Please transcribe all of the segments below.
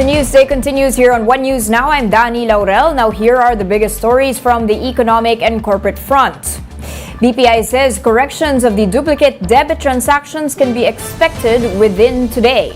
Newsday continues here on One News Now. I'm Dani Laurel. Now here are the biggest stories from the economic and corporate front. BPI says corrections of the duplicate debit transactions can be expected within today.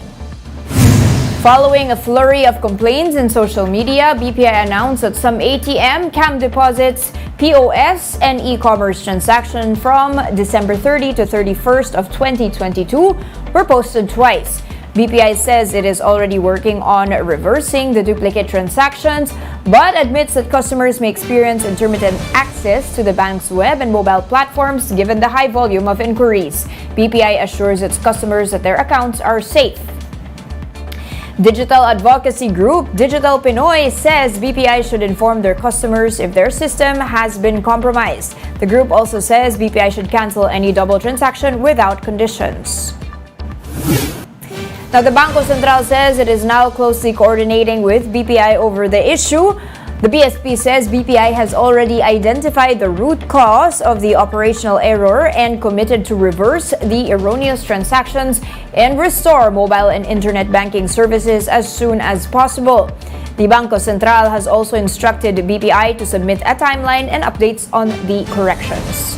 Following a flurry of complaints in social media, BPI announced that some ATM, CAM deposits, POS, and e-commerce transactions from December 30 to 31st of 2022 were posted twice. BPI says it is already working on reversing the duplicate transactions, but admits that customers may experience intermittent access to the bank's web and mobile platforms given the high volume of inquiries. BPI assures its customers that their accounts are safe. Digital advocacy group Digital Pinoy says BPI should inform their customers if their system has been compromised. The group also says BPI should cancel any double transaction without conditions. Now, the Bangko Sentral says it is now closely coordinating with BPI over the issue. The BSP says BPI has already identified the root cause of the operational error and committed to reverse the erroneous transactions and restore mobile and internet banking services as soon as possible. The Bangko Sentral has also instructed BPI to submit a timeline and updates on the corrections.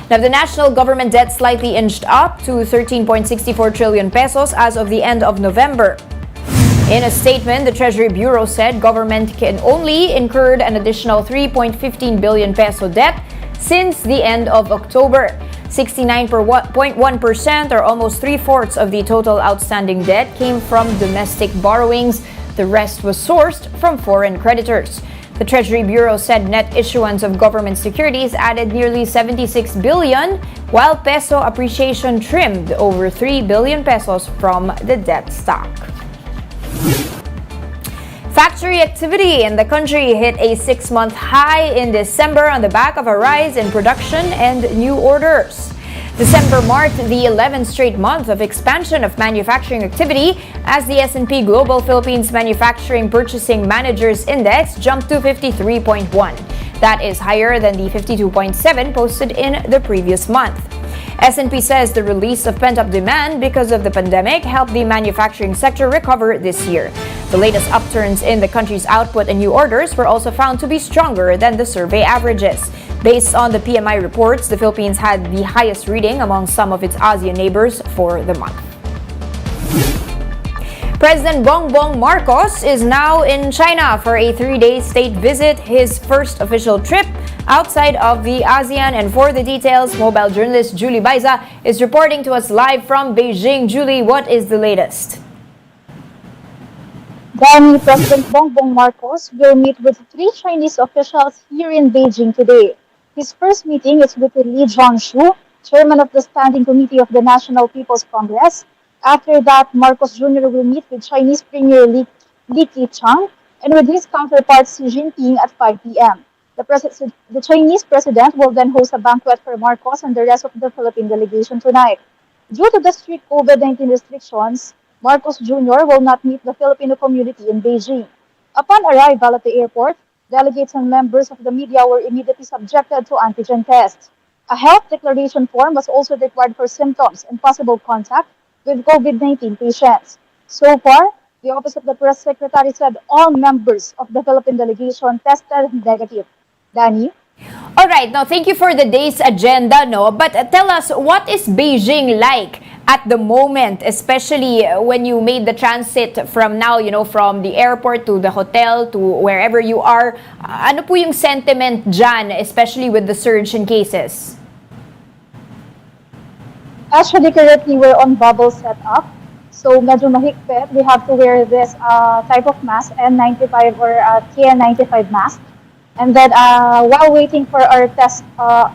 Now, the national government debt slightly inched up to 13.64 trillion pesos as of the end of November. In a statement, the Treasury Bureau said government can only incurred an additional 3.15 billion peso debt since the end of October. 69.1% or almost 3/4 of the total outstanding debt came from domestic borrowings. The rest was sourced from foreign creditors. The Treasury Bureau said net issuance of government securities added nearly 76 billion, while peso appreciation trimmed over 3 billion pesos from the debt stock. Factory activity in the country hit a 6-month high in December on the back of a rise in production and new orders. December marked the 11th straight month of expansion of manufacturing activity as the S&P Global Philippines Manufacturing Purchasing Managers Index jumped to 53.1. That is higher than the 52.7 posted in the previous month. S&P says the release of pent-up demand because of the pandemic helped the manufacturing sector recover this year. The latest upturns in the country's output and new orders were also found to be stronger than the survey averages. Based on the PMI reports, the Philippines had the highest reading among some of its ASEAN neighbors for the month. President Bongbong Marcos is now in China for a 3-day state visit, his first official trip outside of the ASEAN. And for the details, mobile journalist Julie Baiza is reporting to us live from Beijing. Julie, what is the latest? Then President Bongbong Marcos will meet with 3 Chinese officials here in Beijing today. His first meeting is with Li Zhangshu, chairman of the Standing Committee of the National People's Congress. After that, Marcos Jr. will meet with Chinese Premier Li Keqiang and with his counterpart Xi Jinping at 5 p.m. The Chinese president will then host a banquet for Marcos and the rest of the Philippine delegation tonight. Due to the strict COVID-19 restrictions, Marcos Jr. will not meet the Filipino community in Beijing. Upon arrival at the airport, delegates and members of the media were immediately subjected to antigen tests. A health declaration form was also required for symptoms and possible contact with COVID-19 patients. So far, the Office of the Press Secretary said all members of the Philippine delegation tested negative. Dani? All right, now thank you for the day's agenda, no? But tell us, what is Beijing like at the moment, especially when you made the transit from now, from the airport to the hotel to wherever you are? Ano po yung sentiment dyan, especially with the surge in cases? Actually, currently we're on bubble setup. So medyo mahigpit. We have to wear this type of mask, N95 or KN95 mask. And then while waiting for our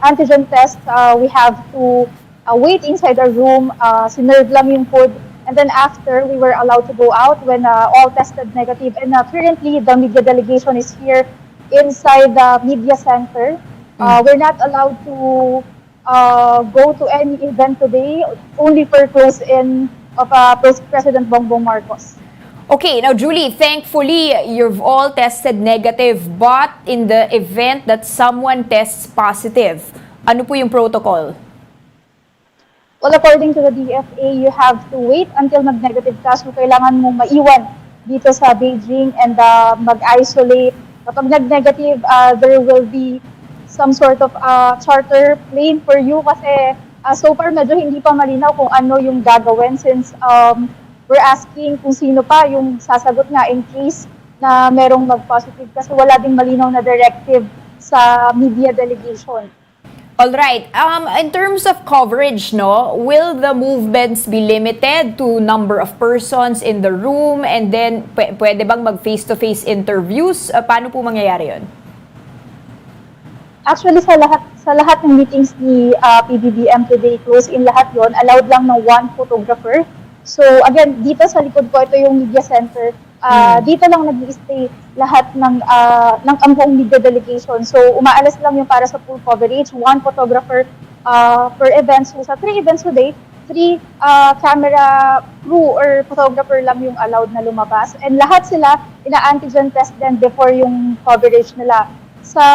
antigen test, we have to wait inside our room, sinerve lang yung food. And then after, we were allowed to go out when all tested negative. And currently, the media delegation is here inside the media center. We're not allowed to go to any event today, only for close-in of President Bongbong Marcos. Okay, now Julie, thankfully, you've all tested negative, but in the event that someone tests positive, ano po yung protocol? Well, according to the DFA, you have to wait until mag-negative ka. So, kailangan mong maiwan dito sa Beijing and mag-isolate. Kapag nag-negative, there will be some sort of charter plane for you kasi so far medyo hindi pa malinaw kung ano yung gagawin since we're asking kung sino pa yung sasagot nga in case na merong mag-positive kasi wala ding malinaw na directive sa media delegation. All right. In terms of coverage, no, will the movements be limited to number of persons in the room and then pwede bang mag face-to-face interviews? Paano po mangyayari 'yon? Actually, sa lahat ng meetings ni PBBM today, close in lahat yon, allowed lang ng one photographer. So again, dito sa likod ko, ito yung media center. Dito lang nag-stay lahat ng buong media delegation. So umaalas lang yung para sa full coverage, one photographer per event. So sa 3 events today, 3 camera crew or photographer lang yung allowed na lumabas. And lahat sila ina-antigen test din before yung coverage nila. Sa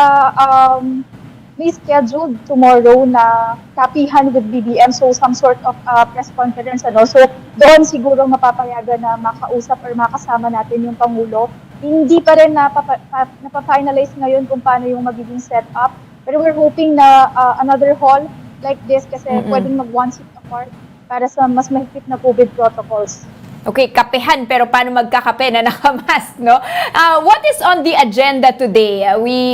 may scheduled tomorrow na kapihan with BBM, so some sort of press conference. So doon siguro mapapayagan na makausap or makasama natin yung Pangulo. Hindi pa rin napafinalize ngayon kung paano yung magiging setup. Pero we're hoping na another hall like this kasi pwedeng mag one seat apart para sa mas mahigpit na COVID protocols. Okay, kapehan, pero paano magkakape na nakamask, no? What is on the agenda today?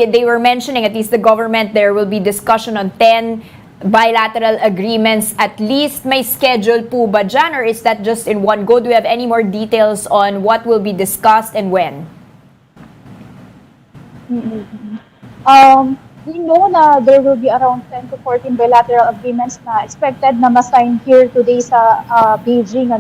They were mentioning, at least the government, there will be discussion on 10 bilateral agreements at least. May schedule po ba dyan, or is that just in one go? Do we have any more details on what will be discussed and when? We know na there will be around 10 to 14 bilateral agreements na expected na ma-sign here today sa Beijing.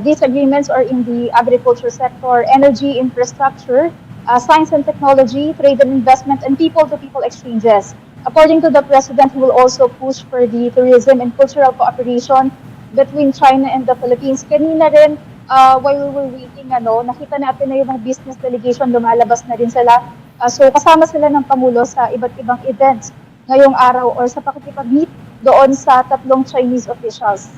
These agreements are in the agriculture sector, energy infrastructure, science and technology, trade and investment, and people-to-people exchanges. According to the President, he will also push for the tourism and cultural cooperation between China and the Philippines. Kanina rin, while we were waiting, nakita natin na yung mga business delegation, lumalabas na rin sila. So kasama sila ng Pangulo sa iba't ibang events ngayong araw or sa pakikipag-meet doon sa 3 Chinese officials.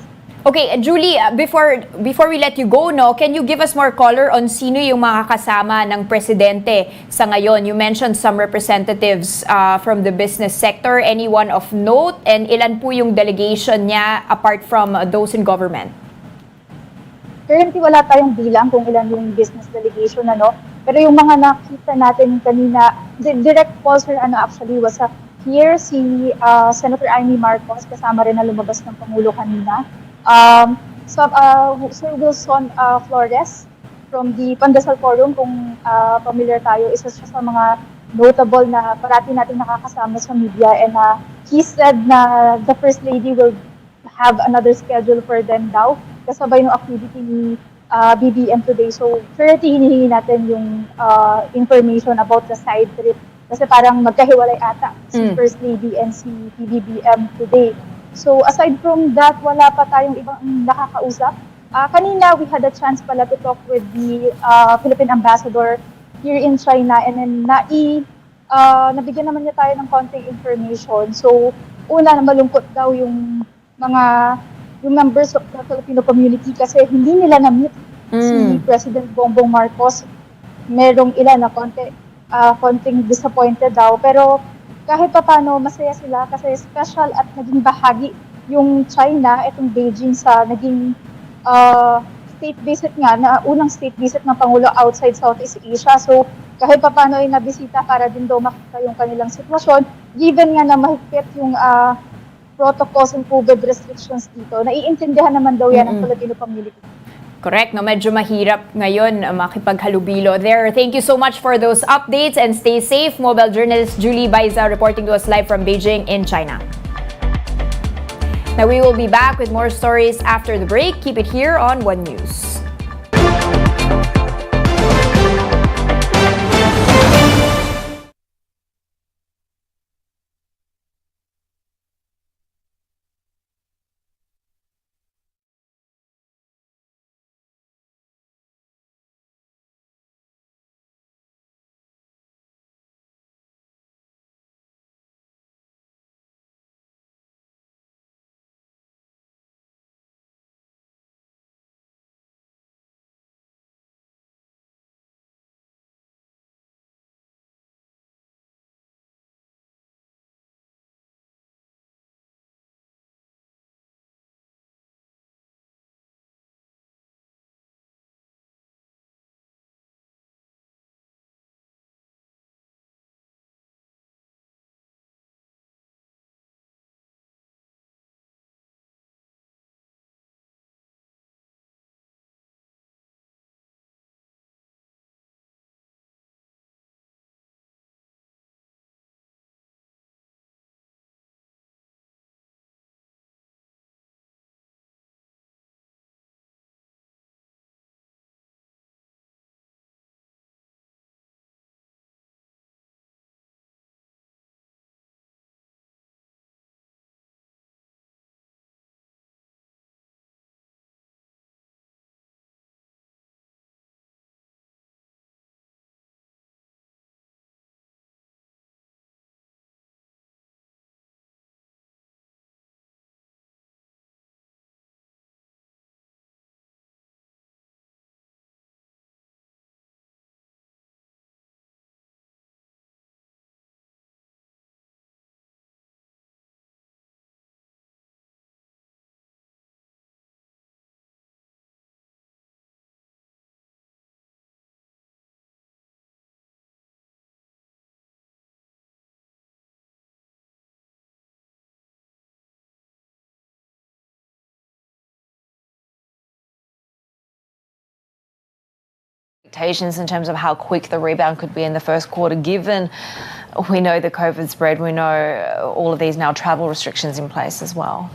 Okay, Julie, before we let you go, no, can you give us more color on sino yung mga kasama ng presidente sa ngayon? You mentioned some representatives from the business sector. Anyone of note? And ilan po yung delegation niya apart from those in government? Currently, wala tayong bilang kung ilan yung business delegation, Pero yung mga nakita natin kanina, the direct sponsor, actually, was here si Senator Amy Marcos, kasama rin na lumabas ng Pangulo kanina. Sir Wilson Flores from the Pandesal Forum, kung familiar tayo, isa siya sa mga notable na parati natin nakakasama sa media, and he said na the First Lady will have another schedule for them daw, kasabay ng activity ni BBM today. So currently hinihingi natin yung information about the side trip kasi parang magkahiwalay ata si First Lady and si BBM today. So aside from that, wala pa tayong ibang nakakausap. Kanina, we had a chance pala to talk with the Philippine Ambassador here in China, and then nabigyan naman niya tayo ng konting information. So una, malungkot daw yung members of the Filipino community kasi hindi nila na-meet si President Bongbong Marcos. Merong ilan na konting disappointed daw, pero kahit pa paano, masaya sila kasi special at naging bahagi yung China, itong Beijing, sa naging state visit nga, na unang state visit ng Pangulo outside Southeast Asia. So kahit pa paano ay nabisita para din daw makita yung kanilang sitwasyon, given nga na mahigpit yung protocols and COVID restrictions dito, naiintindihan naman daw yan ng Filipino community. Correct, no? Medyo mahirap ngayon makipaghalubilo there. Thank you so much for those updates and stay safe. Mobile journalist Julie Baiza reporting to us live from Beijing in China. Now we will be back with more stories after the break. Keep it here on One News. Expectations in terms of how quick the rebound could be in the first quarter, given we know the COVID spread, we know all of these now travel restrictions in place as well?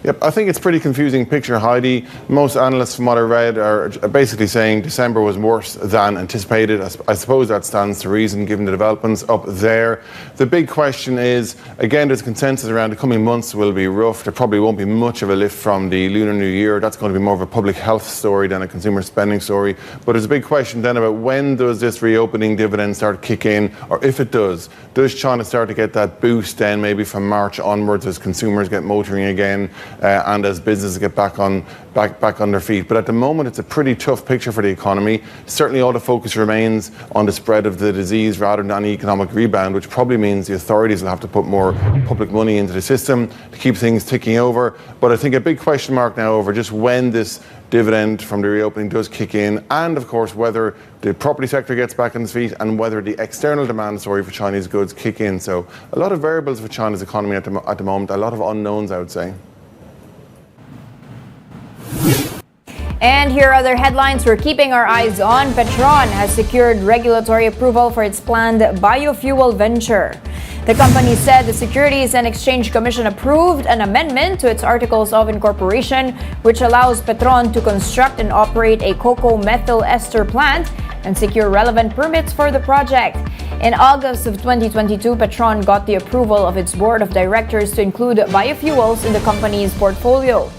Yep, I think it's a pretty confusing picture, Heidi. Most analysts, from what I read, are basically saying December was worse than anticipated. I suppose that stands to reason given the developments up there. The big question is, again, there's consensus around the coming months will be rough. There probably won't be much of a lift from the Lunar New Year. That's going to be more of a public health story than a consumer spending story. But there's a big question then about when does this reopening dividend start to kick in, or if it does China start to get that boost then maybe from March onwards as consumers get motoring again? And as businesses get back on their feet. But at the moment, it's a pretty tough picture for the economy. Certainly all the focus remains on the spread of the disease rather than any economic rebound, which probably means the authorities will have to put more public money into the system to keep things ticking over. But I think a big question mark now over just when this dividend from the reopening does kick in, and of course whether the property sector gets back on its feet and whether the external demand story for Chinese goods kick in. So a lot of variables for China's economy at the moment, a lot of unknowns, I would say. And here are other headlines we're keeping our eyes on. Petron has secured regulatory approval for its planned biofuel venture. The company said the Securities and Exchange Commission approved an amendment to its Articles of Incorporation, which allows Petron to construct and operate a cocoa methyl ester plant and secure relevant permits for the project. In August of 2022, Petron got the approval of its board of directors to include biofuels in the company's portfolio.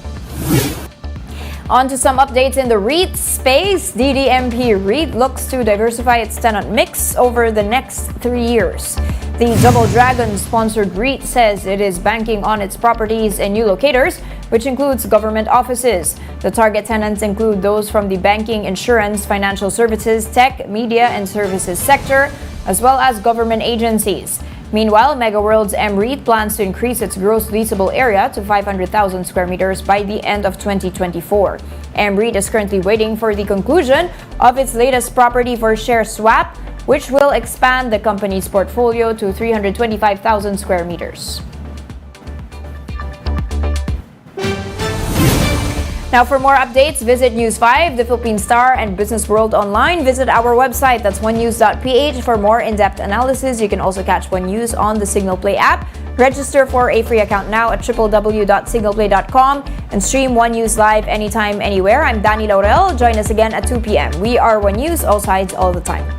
On to some updates in the REIT space. DDMP REIT looks to diversify its tenant mix over the next 3 years. The Double Dragon sponsored REIT says it is banking on its properties and new locators, which includes government offices. The target tenants include those from the banking, insurance, financial services, tech, media, and services sector, as well as government agencies. Meanwhile, MegaWorld's MREIT plans to increase its gross leasable area to 500,000 square meters by the end of 2024. MREIT is currently waiting for the conclusion of its latest property for share swap, which will expand the company's portfolio to 325,000 square meters. Now, for more updates, visit News 5, the Philippine Star, and Business World online. Visit our website, that's onenews.ph, for more in-depth analysis. You can also catch One News on the Signal Play app. Register for a free account now at www.signalplay.com and stream One News live anytime, anywhere. I'm Danny Laurel. Join us again at 2 p.m. We are One News, all sides, all the time.